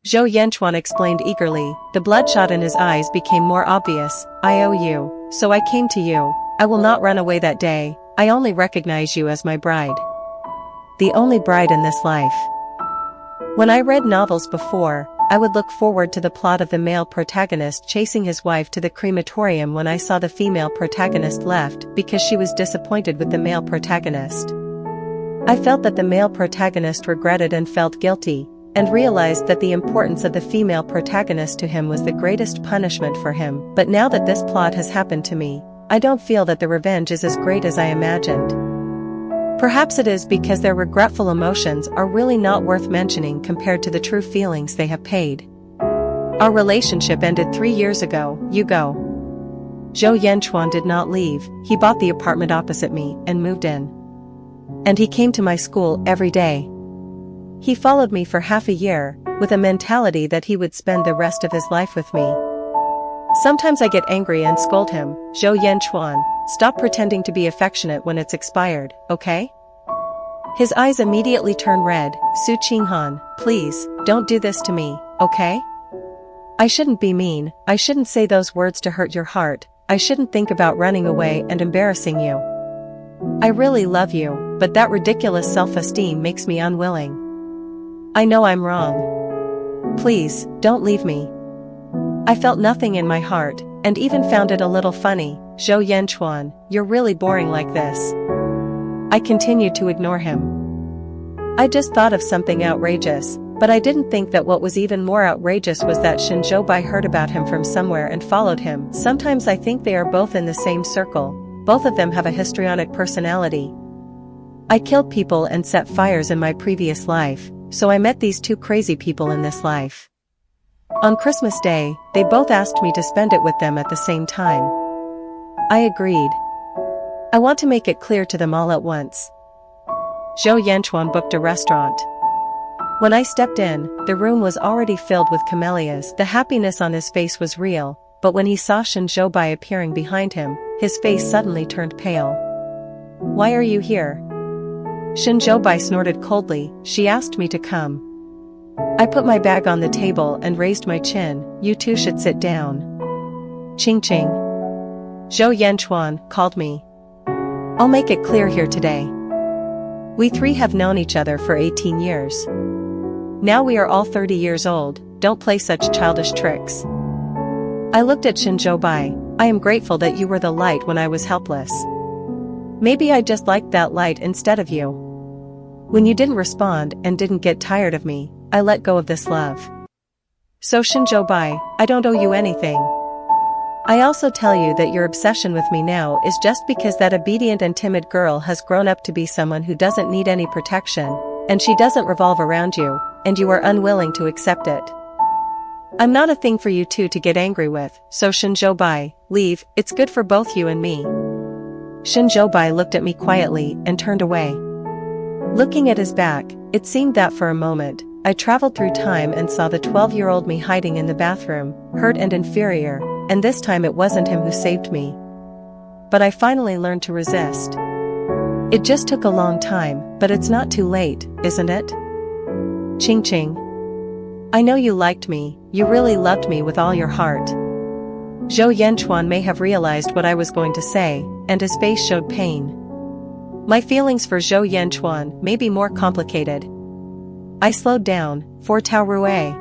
Zhou Yanchuan explained eagerly. The bloodshot in his eyes became more obvious. I owe you, so I came to you. I will not run away that day. I only recognize you as my bride. The only bride in this life. When I read novels before, I would look forward to the plot of the male protagonist chasing his wife to the crematorium when I saw the female protagonist left because she was disappointed with the male protagonist. I felt that the male protagonist regretted and felt guilty, and realized that the importance of the female protagonist to him was the greatest punishment for him. But now that this plot has happened to me, I don't feel that the revenge is as great as I imagined. Perhaps it is because their regretful emotions are really not worth mentioning compared to the true feelings they have paid. Our relationship ended 3 years ago. You go. Zhou Yanchuan did not leave. He bought the apartment opposite me and moved in. And he came to my school every day. He followed me for half a year, with a mentality that he would spend the rest of his life with me. Sometimes I get angry and scold him. Zhou Yanchuan, stop pretending to be affectionate when it's expired, okay? His eyes immediately turn red. Su Qinghan, please, don't do this to me, okay? I shouldn't be mean. I shouldn't say those words to hurt your heart. I shouldn't think about running away and embarrassing you. I really love you, but that ridiculous self-esteem makes me unwilling. I know I'm wrong. Please, don't leave me. I felt nothing in my heart, and even found it a little funny. Zhou Yanchuan, you're really boring like this. I continued to ignore him. I just thought of something outrageous, but I didn't think that what was even more outrageous was that Shen Zhoubai heard about him from somewhere and followed him. Sometimes I think they are both in the same circle. Both of them have a histrionic personality. I killed people and set fires in my previous life, so I met these two crazy people in this life. On Christmas Day, they both asked me to spend it with them at the same time. I agreed. I want to make it clear to them all at once. Zhou Yanchuan booked a restaurant. When I stepped in, the room was already filled with camellias. The happiness on his face was real, but when he saw Shen Zhoubai appearing behind him, his face suddenly turned pale. Why are you here? Shen Zhoubai snorted coldly. She asked me to come. I put my bag on the table and raised my chin. You two should sit down. Ching ching. Zhou Yanchuan called me. I'll make it clear here today. We three have known each other for 18 years. Now we are all 30 years old. Don't play such childish tricks. I looked at Shen Zhoubai. I am grateful that you were the light when I was helpless. Maybe I just liked that light instead of you. When you didn't respond and didn't get tired of me, I let go of this love. So Shen Zhoubai, I don't owe you anything. I also tell you that your obsession with me now is just because that obedient and timid girl has grown up to be someone who doesn't need any protection, and she doesn't revolve around you, and you are unwilling to accept it. I'm not a thing for you two to get angry with, so Shen Zhoubai, leave, it's good for both you and me. Shen Zhoubai looked at me quietly and turned away. Looking at his back, it seemed that for a moment, I traveled through time and saw the 12-year-old me hiding in the bathroom, hurt and inferior, and this time it wasn't him who saved me. But I finally learned to resist. It just took a long time, but it's not too late, isn't it? Ching ching. I know you liked me, you really loved me with all your heart. Zhou Yanchuan may have realized what I was going to say, and his face showed pain. My feelings for Zhou Yanchuan may be more complicated. I slowed down. For Tao Rui.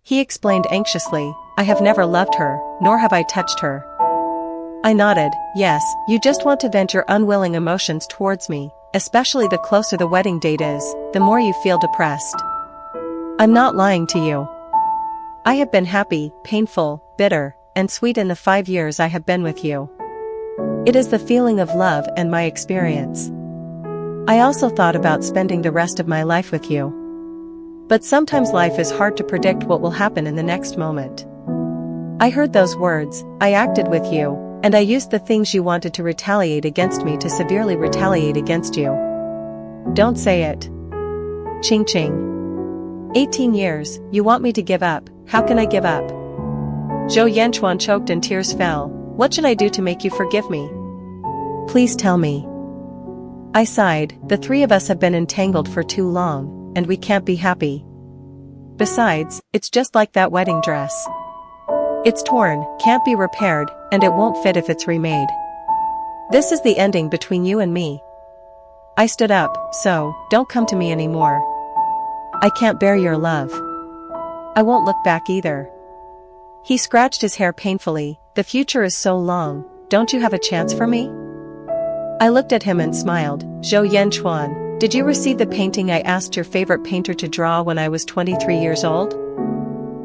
He explained anxiously, I have never loved her, nor have I touched her. I nodded, yes, you just want to vent your unwilling emotions towards me, especially the closer the wedding date is, the more you feel depressed. I'm not lying to you. I have been happy, painful, bitter, and sweet in the 5 years I have been with you. It is the feeling of love and my experience. I also thought about spending the rest of my life with you. But sometimes life is hard to predict what will happen in the next moment. I heard those words, I acted with you, and I used the things you wanted to retaliate against me to severely retaliate against you. Don't say it. Ching ching. 18 years, you want me to give up, how can I give up? Zhou Yanchuan choked and tears fell. What should I do to make you forgive me? Please tell me. I sighed, the three of us have been entangled for too long, and we can't be happy. Besides, it's just like that wedding dress. It's torn, can't be repaired, and it won't fit if it's remade. This is the ending between you and me. I stood up, so, don't come to me anymore. I can't bear your love. I won't look back either. He scratched his hair painfully. The future is so long, don't you have a chance for me? I looked at him and smiled. Zhou Yanchuan, did you receive the painting I asked your favorite painter to draw when I was 23 years old?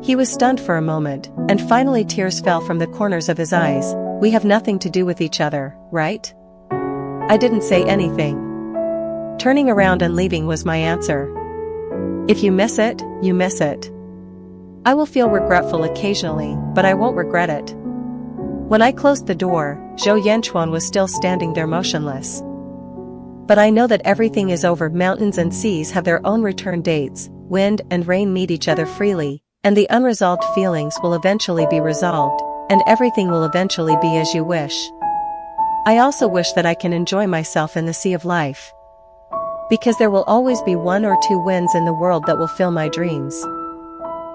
He was stunned for a moment, and finally tears fell from the corners of his eyes. We have nothing to do with each other, right? I didn't say anything. Turning around and leaving was my answer. If you miss it, you miss it. I will feel regretful occasionally, but I won't regret it. When I closed the door, Zhou Yanchuan was still standing there motionless. But I know that everything is over. Mountains and seas have their own return dates, wind and rain meet each other freely, and the unresolved feelings will eventually be resolved, and everything will eventually be as you wish. I also wish that I can enjoy myself in the sea of life. Because there will always be one or two winds in the world that will fill my dreams.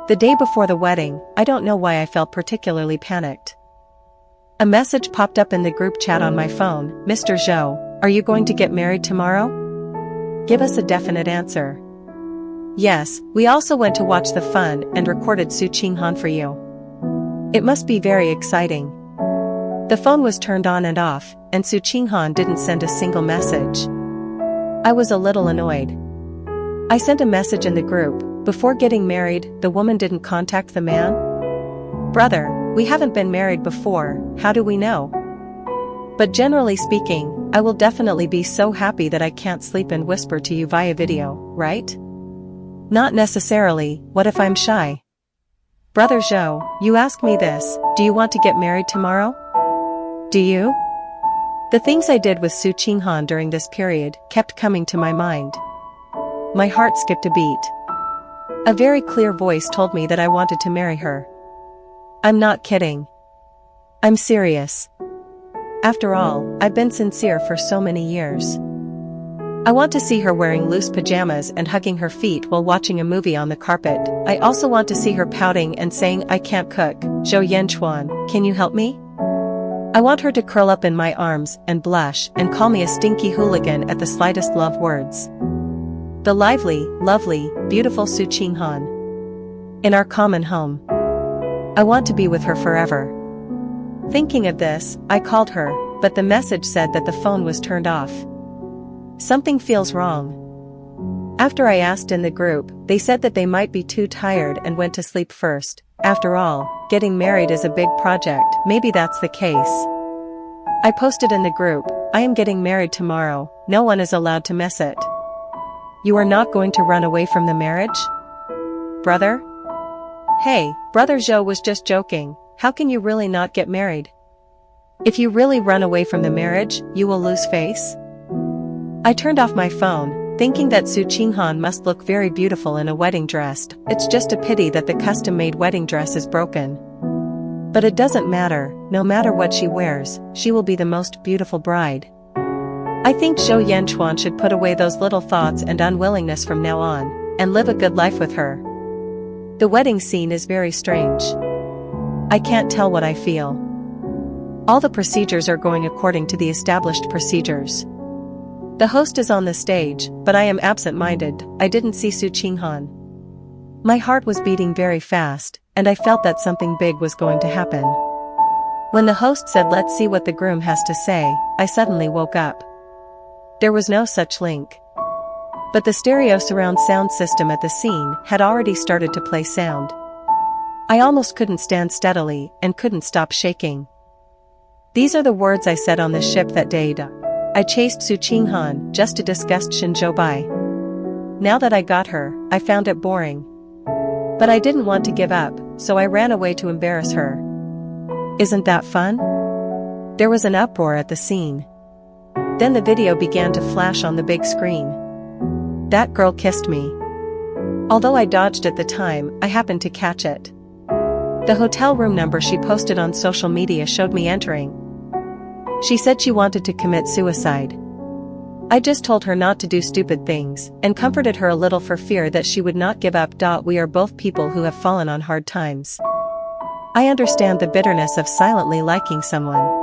The day before the wedding, I don't know why I felt particularly panicked. A message popped up in the group chat on my phone. Mr. Zhou, are you going to get married tomorrow? Give us a definite answer. Yes, we also went to watch the fun and recorded Su Qinghan for you. It must be very exciting. The phone was turned on and off, and Su Qinghan didn't send a single message. I was a little annoyed. I sent a message in the group. Before getting married, the woman didn't contact the man? Brother, we haven't been married before, how do we know? But generally speaking, I will definitely be so happy that I can't sleep and whisper to you via video, right? Not necessarily. What if I'm shy? Brother Zhou, you ask me this, do you want to get married tomorrow? Do you? The things I did with Su Qinghan during this period kept coming to my mind. My heart skipped a beat. A very clear voice told me that I wanted to marry her. I'm not kidding. I'm serious. After all, I've been sincere for so many years. I want to see her wearing loose pajamas and hugging her feet while watching a movie on the carpet. I also want to see her pouting and saying, I can't cook. Zhou Yanchuan, can you help me? I want her to curl up in my arms and blush and call me a stinky hooligan at the slightest love words. The lively, lovely, beautiful Su Qinghan. In our common home. I want to be with her forever. Thinking of this, I called her, but the message said that the phone was turned off. Something feels wrong. After I asked in the group, they said that they might be too tired and went to sleep first. After all, getting married is a big project. Maybe that's the case. I posted in the group, I am getting married tomorrow. No one is allowed to miss it. You are not going to run away from the marriage? Brother? Hey, Brother Zhou was just joking. How can you really not get married? If you really run away from the marriage, you will lose face? I turned off my phone, thinking that Su Qinghan must look very beautiful in a wedding dress. It's just a pity that the custom-made wedding dress is broken. But it doesn't matter. No matter what she wears, she will be the most beautiful bride. I think Zhou Yanchuan should put away those little thoughts and unwillingness from now on, and live a good life with her. The wedding scene is very strange. I can't tell what I feel. All the procedures are going according to the established procedures. The host is on the stage, but I am absent-minded. I didn't see Su Qinghan. My heart was beating very fast, and I felt that something big was going to happen. When the host said, let's see what the groom has to say, I suddenly woke up. There was no such link. But the stereo surround sound system at the scene had already started to play sound. I almost couldn't stand steadily and couldn't stop shaking. These are the words I said on the ship that day. I chased Su Qinghan just to disgust Shinzhou Bai. Now that I got her, I found it boring. But I didn't want to give up, so I ran away to embarrass her. Isn't that fun? There was an uproar at the scene. Then the video began to flash on the big screen. That girl kissed me. Although I dodged at the time, I happened to catch it. The hotel room number she posted on social media showed me entering. She said she wanted to commit suicide. I just told her not to do stupid things, and comforted her a little for fear that she would not give up. We are both people who have fallen on hard times. I understand the bitterness of silently liking someone.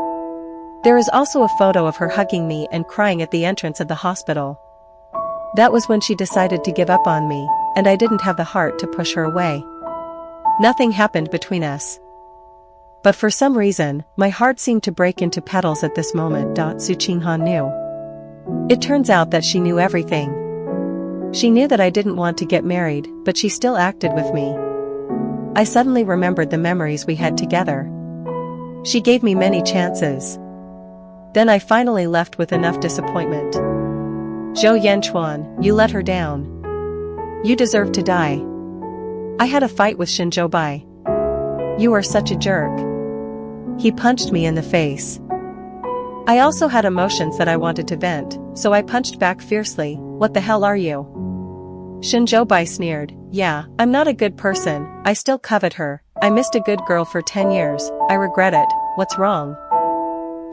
There is also a photo of her hugging me and crying at the entrance of the hospital. That was when she decided to give up on me, and I didn't have the heart to push her away. Nothing happened between us. But for some reason, my heart seemed to break into petals at this moment. Su Qinghan knew. It turns out that she knew everything. She knew that I didn't want to get married, but she still acted with me. I suddenly remembered the memories we had together. She gave me many chances. Then I finally left with enough disappointment. Zhou Yanchuan, you let her down. You deserve to die. I had a fight with Shinzhou Bai. You are such a jerk. He punched me in the face. I also had emotions that I wanted to vent, so I punched back fiercely. What the hell are you? Shinzhou Bai sneered. Yeah, I'm not a good person, I still covet her. I missed a good girl for 10 years, I regret it. What's wrong?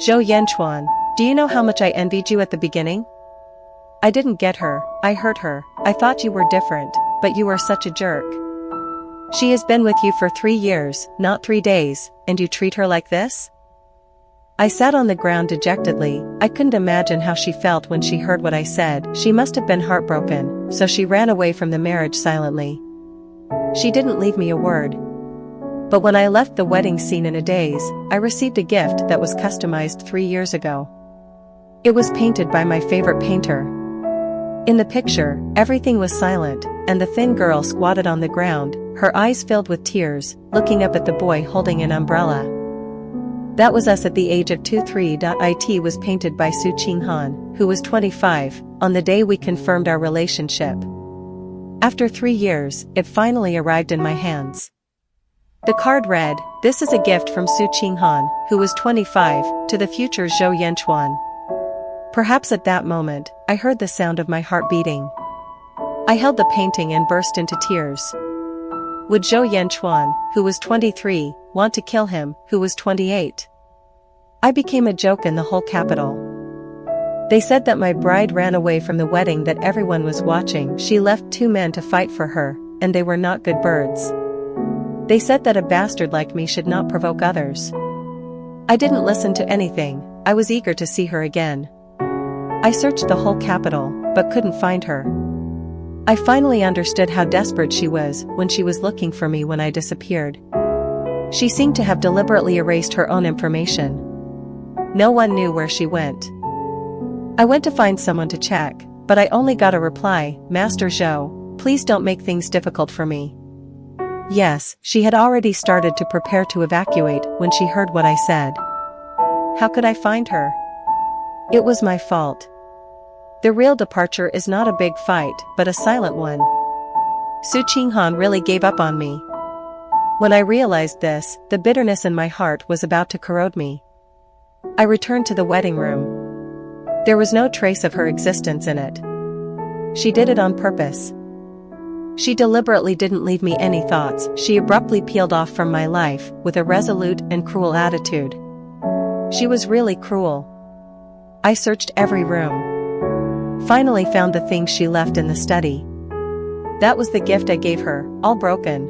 Zhou Yanchuan, do you know how much I envied you at the beginning? I didn't get her, I hurt her. I thought you were different, but you are such a jerk. She has been with you for 3 years, not 3 days, and you treat her like this? I sat on the ground dejectedly. I couldn't imagine how she felt when she heard what I said. She must have been heartbroken, so she ran away from the marriage silently. She didn't leave me a word. But when I left the wedding scene in a daze, I received a gift that was customized 3 years ago. It was painted by my favorite painter. In the picture, everything was silent, and the thin girl squatted on the ground, her eyes filled with tears, looking up at the boy holding an umbrella. That was us at the age of 2-3. It was painted by Su Qinghan, who was 25, on the day we confirmed our relationship. After 3 years, it finally arrived in my hands. The card read, "This is a gift from Su Qinghan, who was 25, to the future Zhou Yanchuan." Perhaps at that moment, I heard the sound of my heart beating. I held the painting and burst into tears. Would Zhou Yanchuan, who was 23, want to kill him, who was 28? I became a joke in the whole capital. They said that my bride ran away from the wedding that everyone was watching. She left 2 men to fight for her, and they were not good birds. They said that a bastard like me should not provoke others. I didn't listen to anything. I was eager to see her again. I searched the whole capital, but couldn't find her. I finally understood how desperate she was when she was looking for me when I disappeared. She seemed to have deliberately erased her own information. No one knew where she went. I went to find someone to check, but I only got a reply, "Master Zhou, please don't make things difficult for me." Yes, she had already started to prepare to evacuate when she heard what I said. How could I find her? It was my fault. The real departure is not a big fight, but a silent one. Su Qinghan really gave up on me. When I realized this, the bitterness in my heart was about to corrode me. I returned to the wedding room. There was no trace of her existence in it. She did it on purpose. She deliberately didn't leave me any thoughts. She abruptly peeled off from my life with a resolute and cruel attitude. She was really cruel. I searched every room. Finally found the things she left in the study. That was the gift I gave her, all broken.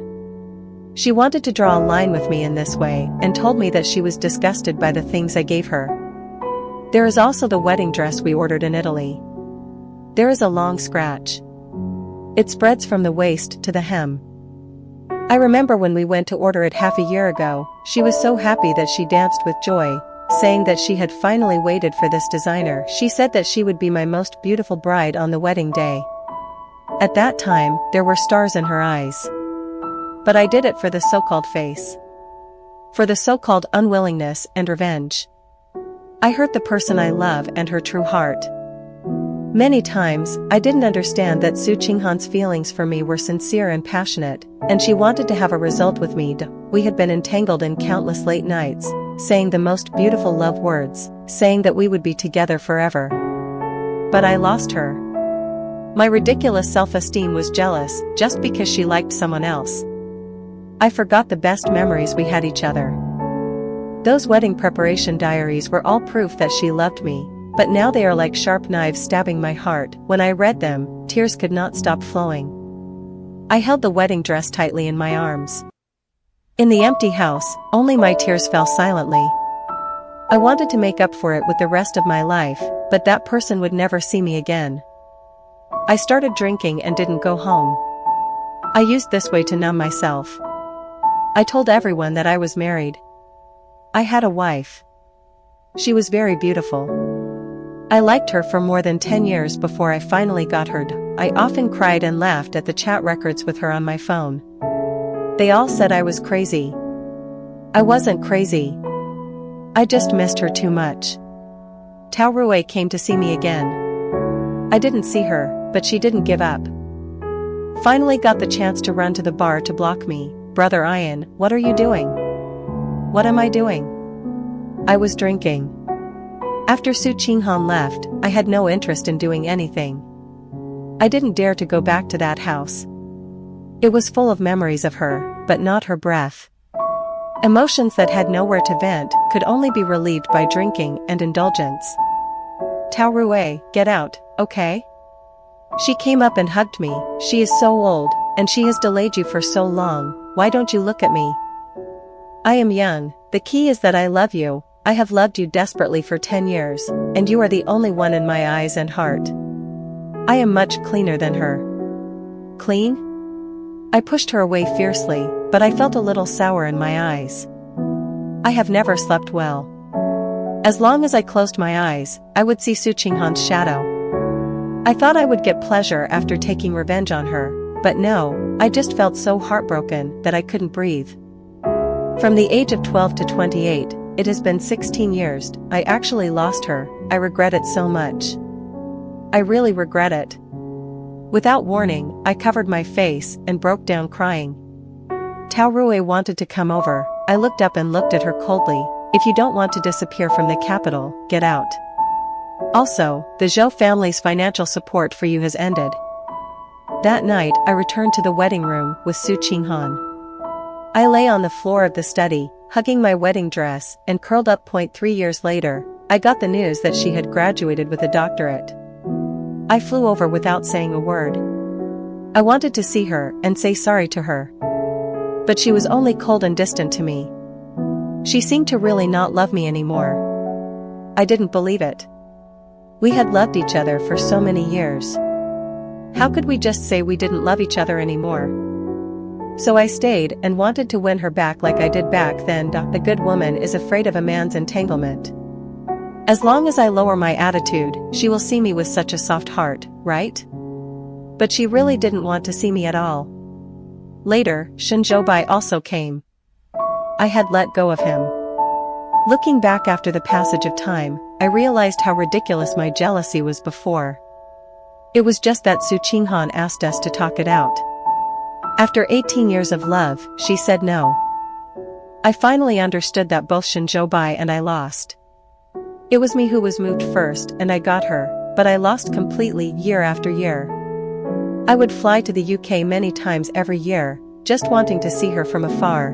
She wanted to draw a line with me in this way, and told me that she was disgusted by the things I gave her. There is also the wedding dress we ordered in Italy. There is a long scratch. It spreads from the waist to the hem. I remember when we went to order it half a year ago, she was so happy that she danced with joy, saying that she had finally waited for this designer. She said that she would be my most beautiful bride on the wedding day. At that time, there were stars in her eyes. But I did it for the so-called face. For the so-called unwillingness and revenge. I hurt the person I love and her true heart. Many times, I didn't understand that Su Qinghan's feelings for me were sincere and passionate, and she wanted to have a result with me. We had been entangled in countless late nights, saying the most beautiful love words, saying that we would be together forever. But I lost her. My ridiculous self-esteem was jealous, just because she liked someone else. I forgot the best memories we had each other. Those wedding preparation diaries were all proof that she loved me, but now they are like sharp knives stabbing my heart. When I read them, tears could not stop flowing. I held the wedding dress tightly in my arms. In the empty house, only my tears fell silently. I wanted to make up for it with the rest of my life, but that person would never see me again. I started drinking and didn't go home. I used this way to numb myself. I told everyone that I was married. I had a wife. She was very beautiful. I liked her for more than 10 years before I finally got her. I often cried and laughed at the chat records with her on my phone. They all said I was crazy. I wasn't crazy. I just missed her too much. Tao Rui came to see me again. I didn't see her, but she didn't give up. Finally got the chance to run to the bar to block me. Brother Ian, what are you doing? What am I doing? I was drinking. After Su Qinghan left, I had no interest in doing anything. I didn't dare to go back to that house. It was full of memories of her, but not her breath. Emotions that had nowhere to vent could only be relieved by drinking and indulgence. Tao Rui, get out, okay? She came up and hugged me. She is so old, and she has delayed you for so long. Why don't you look at me? I am young. The key is that I love you. I have loved you desperately for 10 years, and you are the only one in my eyes and heart. I am much cleaner than her. Clean? I pushed her away fiercely, but I felt a little sour in my eyes. I have never slept well. As long as I closed my eyes, I would see Su Qinghan's shadow. I thought I would get pleasure after taking revenge on her, but no, I just felt so heartbroken that I couldn't breathe. From the age of 12 to 28, it has been 16 years, I actually lost her. I regret it so much. I really regret it. Without warning, I covered my face and broke down crying. Tao Rui wanted to come over. I looked up and looked at her coldly. If you don't want to disappear from the capital, get out. Also, the Zhou family's financial support for you has ended. That night, I returned to the wedding room with Su Qinghan. I lay on the floor of the study, hugging my wedding dress, and curled up. 3 years later, I got the news that she had graduated with a doctorate. I flew over without saying a word. I wanted to see her and say sorry to her. But she was only cold and distant to me. She seemed to really not love me anymore. I didn't believe it. We had loved each other for so many years. How could we just say we didn't love each other anymore? So I stayed and wanted to win her back like I did back then. The good woman is afraid of a man's entanglement. As long as I lower my attitude, she will see me with such a soft heart, right? But she really didn't want to see me at all. Later, Shen Zhoubai also came. I had let go of him. Looking back after the passage of time, I realized how ridiculous my jealousy was before. It was just that Su Qinghan asked us to talk it out. After 18 years of love, she said no. I finally understood that both Shen Zhoubai and I lost. It was me who was moved first and I got her, but I lost completely year after year. I would fly to the UK many times every year, just wanting to see her from afar.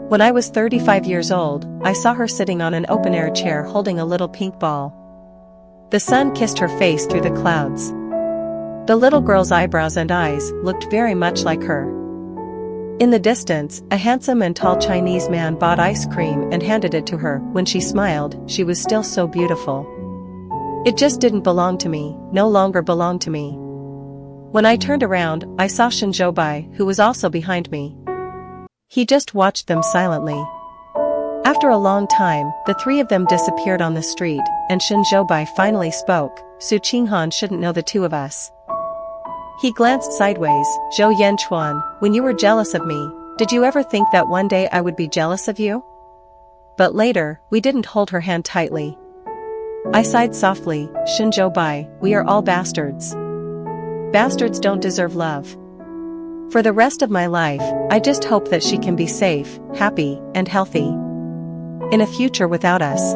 When I was 35 years old, I saw her sitting on an open-air chair holding a little pink ball. The sun kissed her face through the clouds. The little girl's eyebrows and eyes looked very much like her. In the distance, a handsome and tall Chinese man bought ice cream and handed it to her. When she smiled, she was still so beautiful. It just didn't belong to me, no longer belonged to me. When I turned around, I saw Shen Zhoubai, who was also behind me. He just watched them silently. After a long time, the three of them disappeared on the street, and Shen Zhoubai finally spoke. Su Qinghan shouldn't know the two of us. He glanced sideways. Zhou Yanchuan, when you were jealous of me, did you ever think that one day I would be jealous of you? But later, we didn't hold her hand tightly. I sighed softly. Shen Zhoubai, we are all bastards. Bastards don't deserve love. For the rest of my life, I just hope that she can be safe, happy, and healthy. In a future without us.